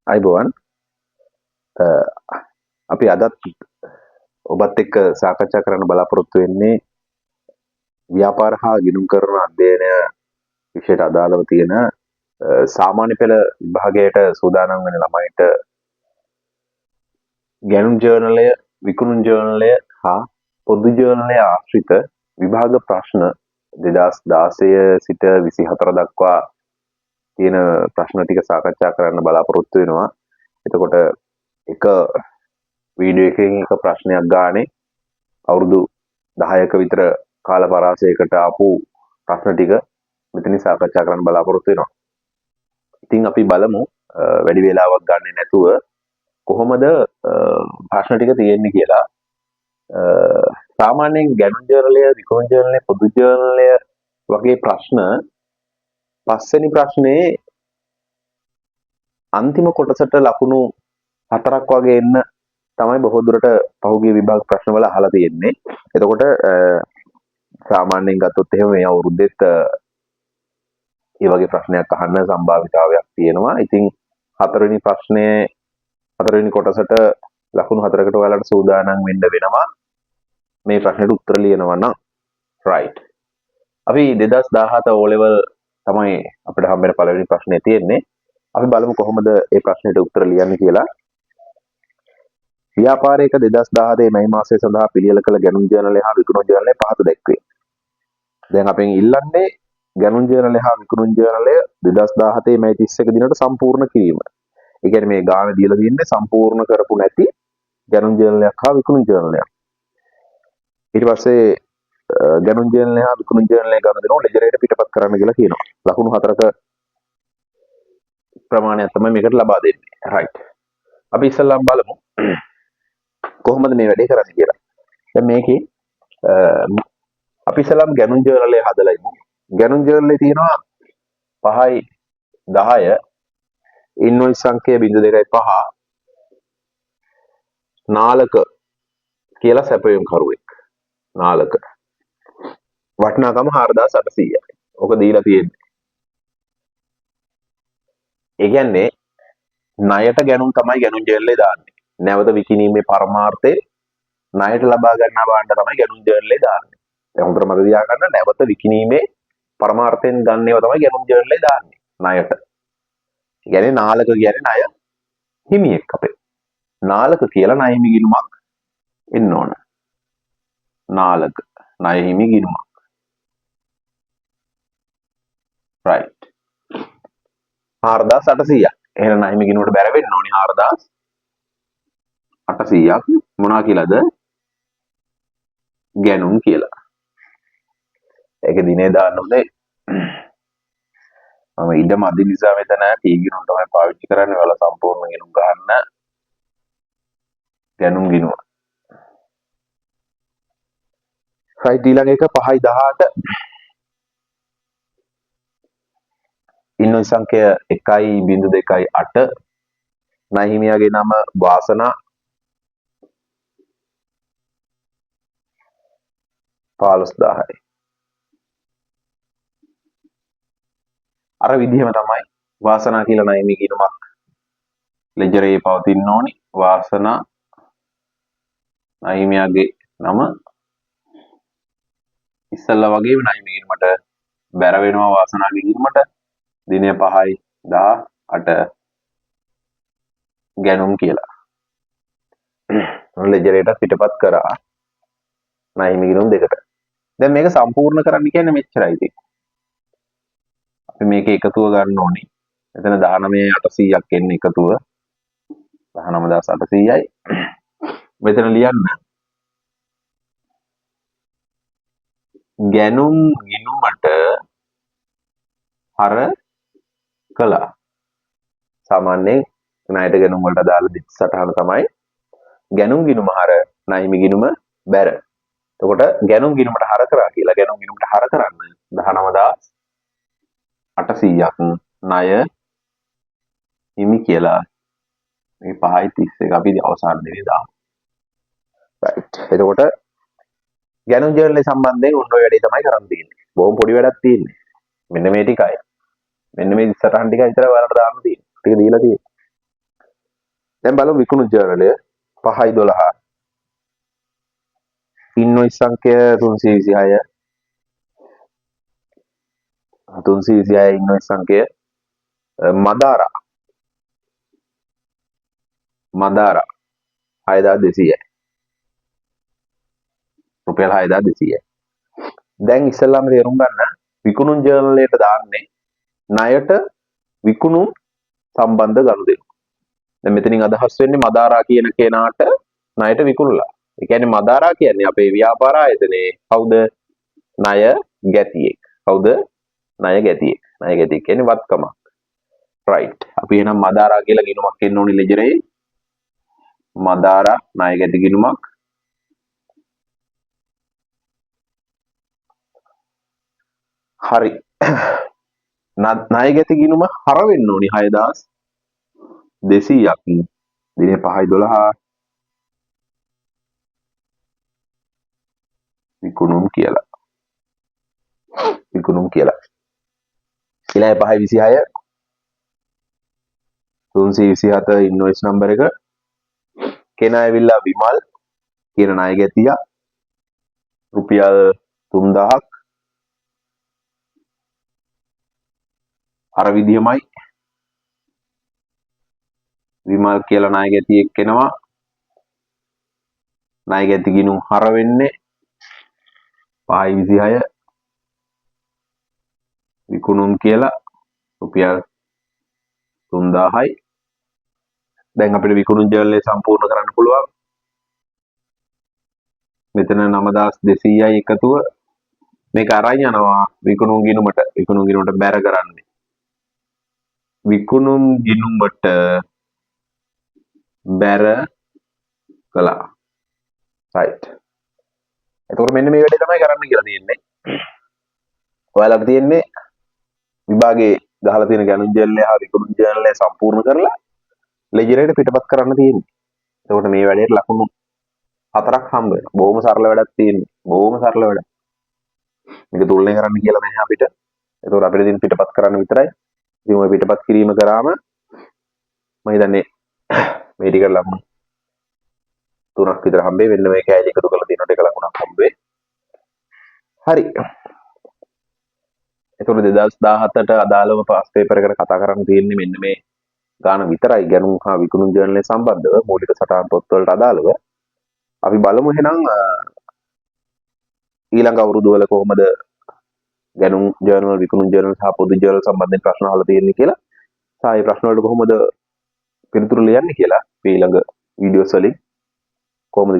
අයිබෝවන් අපි අදත් ඔබත් එක්ක සාකච්ඡා කරන්න බලාපොරොත්තු වෙන්නේ ව්‍යාපාර හා ගිණුම් කරන අධ්‍යයනය විෂයට අදාළව තියෙන සාමාන්‍ය පෙළ විභාගයට සූදානම් වෙන ළමයිට ගැණුම් ජර්නලය, විකුණුම් ජර්නලය හා පොදු ජර්නලය ආශ්‍රිත විභාග ප්‍රශ්න 2016 සිට 24 දක්වා තියෙන ප්‍රශ්න ටික සාකච්ඡා කරන්න බලාපොරොත්තු වෙනවා. එතකොට එක වීඩියෝ එකකින් එක ප්‍රශ්නයක් ගානේ අවුරුදු 10ක විතර කාල පරාසයකට ආපු ප්‍රශ්න ටික මෙතනින් සාකච්ඡා කරන්න බලාපොරොත්තු වෙනවා. ඉතින් අපි බලමු වැඩි වේලාවක් ගන්න නැතුව කොහොමද ප්‍රශ්න ටික තියෙන්නේ කියලා. සාමාන්‍යයෙන් ගැණුම් ජර්නලය, විකුණුම් ජර්නලය, පොදු ජර්නලය වගේ ප්‍රශ්න පස්වෙනි ප්‍රශ්නේ අන්තිම කොටසට ලකුණු 4ක් වගේ එන්න තමයි බොහෝ දුරට පහුගිය විභාග ප්‍රශ්නවල අහලා තියෙන්නේ. එතකොට සාමාන්‍යයෙන් ගත්තොත් එහෙම මේ අවුරුද්දෙත් මේ වගේ ප්‍රශ්නයක් අහන්න සම්භාවිතාවයක් තියෙනවා. ඉතින් හතරවෙනි කොටසට ලකුණු 4කට ඔයාලට සූදානම් වෙන්න වෙනවා මේ ප්‍රශ්නෙට උත්තර ලියනවා නම්. right. අපි 2017 O level තමයි අපිට හම්බෙන පළවෙනි ප්‍රශ්නේ තියෙන්නේ. අපි බලමු කොහොමද මේ ප්‍රශ්නෙට උත්තර ලියන්නේ කියලා. ව්‍යාපාරයක 2017 මැයි මාසය සඳහා පිළියෙල කළ ගැණුම් ජර්නලය හා විකුණුම් ජර්නලය පහත දැක්වේ. දැන් අපෙන් ඉල්ලන්නේ ගැණුම් ජර්නලය හා විකුණුම් ජර්නලය 2017 මැයි 31 දිනට සම්පූර්ණ කිරීම. ඒ කියන්නේ මේ ගාන දීලා තින්නේ සම්පූර්ණ කරපු නැති ගැණුම් ජර්නලයක් හා විකුණුම් ජර්නලයක්. ඊට පස්සේ ගැණුම් ජර්නලය හා විකුණුම් ජර්නලය ගන්න දෙනවා ලෙජරේට පිටපත් කරන්න කියලා කියනවා. ලකුණු 4ක ප්‍රමාණයක් තමයි මේකට ලබා දෙන්නේ. right. අපි ඉස්සෙල්ලාම බලමු කොහොමද මේ වැඩේ කරන්නේ කියලා. දැන් මේකේ අපි ඉස්සෙල්ලාම ගැණුම් ජර්නලය හදලා ඉමු. ගැණුම් ජර්නලේ තියෙනවා 5යි 10 ඉන්වොයිස් සංඛ්‍යා 0.5 නාලක කියලා සැපයුම් කරුවෙක්. නාලක වටිනාකම 4800යි. ඔක දීලා තියෙන්නේ. ඒ කියන්නේ ණයට ගැණුම් තමයි ගැණුම් ජර්නලේ දාන්නේ. නැවත විකිණීමේ පරමාර්ථය ණයට ලබා ගන්නා භාණ්ඩ තමයි ගැණුම් ජර්නලේ දාන්නේ. දැන් හොඳට මතක තියාගන්න නැවත විකිණීමේ පරමාර්ථයෙන් ගන්න ඒවා තමයි ගැණුම් ජර්නලේ දාන්නේ ණයට. ඒ කියන්නේ නාලක කියන්නේ ණය හිමියෙක් අපේ. නාලක කියලා ණය හිමි ගිණුමක් එන්න ඕන. නාලක ණය හිමි ගිණුමක්. right. 4800ක්. එහෙනම් ණය හිමි ගිණුමට බැර වෙන්න ඕනේ 4800ක්. මොනවා කියලාද? ගැණුම් කියලා. ඒක දිනේ දාන්න උදේ. මම ඉඩම අධි නිසා මෙතන පීගිනුම් තමයි පාවිච්චි කරන්නේ. වල සම්පූර්ණ ගිණුම් ගන්න ගැණුම් ගිණුම. right. ඊළඟ එක 5යි 18 ඉන්වොයිස් සංඛ්‍යා 1.28 ණය හිමියාගේ නම වාසනා 15000යි. අර විදිහම තමයි වාසනා කියලා ණය හිමි ගිණුමක් ලෙජරේ පවතින්න ඕනි. වාසනා ණය හිමියාගේ නම ඉස්සල්ලා වගේම ණය හිමි ගිණුමට බැර වෙනවා වාසනාගේ ගිණුමට. දිනය 5යි 18 ගැණුම් කියලා. ලෙජරේට පිටපත් කරා ණය හිමි ගිණුම් දෙකට. දැන් මේක සම්පූර්ණ කරන්න කියන්නේ මෙච්චරයි ඉතින්. අපි මේක එකතුව ගන්න ඕනේ. එතන 19800ක් එන්නේ එකතුව. 19800යි. මෙතන ලියන්න ගැණුම් ගිණුමට හර කළා. සාමාන්‍යයෙන් ණයට ගැණුම් වලට අදාළ සටහන තමයි ගැණුම් ගිණුම හර ණය හිමි ගිණුම බැර. එතකොට ගැණුම් ගිණුමට හර කරා කියලා ගැණුම් ගිණුමට හර කරන්න 19800ක් ණය හිමි කියලා මේ 5යි 31 අපි අවසාන දෙනේ දාමු. right. එතකොට ගැණුම් ජර්නලේ සම්බන්ධයෙන් ඔන්න ඔය වැඩේ තමයි කරන්න තියෙන්නේ. බොහොම පොඩි වැඩක් තියෙන්නේ. මෙන්න මේ ටිකයි. මෙන්න මේ සටහන් ටික විතර ඔයාලට දාන්න තියෙන්නේ. ටික දීලා තියෙන්නේ. දැන් බලමු විකුණු ජර්නලය 5/12 ඉන්වොයිස් සංඛ්‍ය 326 ඉන්වොයිස් සංඛ්‍ය මදාරා 6200යි රුපියල් 6200යි. දැන් ඉස්සෙල්ලාම තේරුම් ගන්න විකුණුම් ජර්නලයට දාන්නේ ණයට විකුණුම් සම්බන්ධ ගනුදෙනු. දැන් මෙතනින් අදහස් වෙන්නේ මදාරා කියන කෙනාට ණයට විකුණලා. ඒ කියන්නේ මදාරා කියන්නේ අපේ ව්‍යාපාර ආයතනයේ කවුද? ණය ගැතියෙක්. කවුද? ණය ගැතියෙක්. ණය ගැතියෙක් කියන්නේ වත්කමක්. රයිට්. අපි එහෙනම් මදාරා කියලා ගිණුමක් එන්න ඕනි ලෙජරේ. මදාරා ණය ගැති ගිණුමක්. හරි. ණය ගැති ගිණුම හර වෙන්න ඕනි 6200ක් දිනේ 5/12 විකුණුම් කියලා. ඊළඟ 5/26 327 ඉන්වොයිස් නම්බර එක කෙනා ඇවිල්ලා විමල් කියන ණය ගැතියා රුපියල් 3000ක් අර විදිහමයි විමල් කියලා ණය ගැතියෙක් කෙනවා ණය ගැති ගිණුම් හර වෙන්නේ 5/26 විකුණුම් කියලා රුපියල් 3000යි. දැන් අපිට විකුණුම් ජර්නලය සම්පූර්ණ කරන්න පුළුවන්. මෙතන 9200යි එකතුව මේක අරන් යනවා විකුණුම් ගිණුමට බැර කරන්නේ. විකුණුම් ගිණුමට බැර කළා. රයිට්. එතකොට මෙන්න මේ වැඩේ තමයි කරන්න කියලා තියෙන්නේ. ඔයාලට තියෙන්නේ විභාගේ ගහලා තියෙන ගණන් ජර්නලය හා විකුණුම් ජර්නලය සම්පූර්ණ කරලා ලෙජරේට පිටපත් කරන්න තියෙන්නේ. එතකොට මේ වැඩේට ලකුණු 4ක් හම්බ වෙනවා. බොහොම සරල වැඩක් තියෙන්නේ. බොහොම සරල වැඩක්. මේක තුලණය කරන්න කියලා නැහැ අපිට. එතකොට අපිට තියෙන පිටපත් කරන්න විතරයි. ඉතින් ඔය පිටපත් කිරීම කරාම මම හිතන්නේ මේ ටික ලකුණු 3ක් විතර හම්බෙයි. වෙන්න මේ කෑලි එකතු කරලා තියෙනකොට එක ලකුණක් හම්බෙයි. හරි. එතකොට 2017ට අදාළව පාස් පේපර් එකට කතා කරන්න තියෙන්නේ මෙන්න මේ ගාන විතරයි ගැනුම් හා විකුණුම් ජර්නලය සම්බන්ධව මූලික සටහන් පොත්වලට අදාළව. අපි බලමු එහෙනම් ඊළඟ අවුරුදු වල කොහොමද ගැනුම් ජර්නල් විකුණුම් ජර්නල් සහ පොදු ජර්නල් සම්බන්ධයෙන් ප්‍රශ්න අහලා තියෙන්නේ කියලා. සහ ඒ ප්‍රශ්න වලට කොහොමද පිළිතුරු ලියන්නේ කියලා අපි ඊළඟ වීඩියෝස් වලින්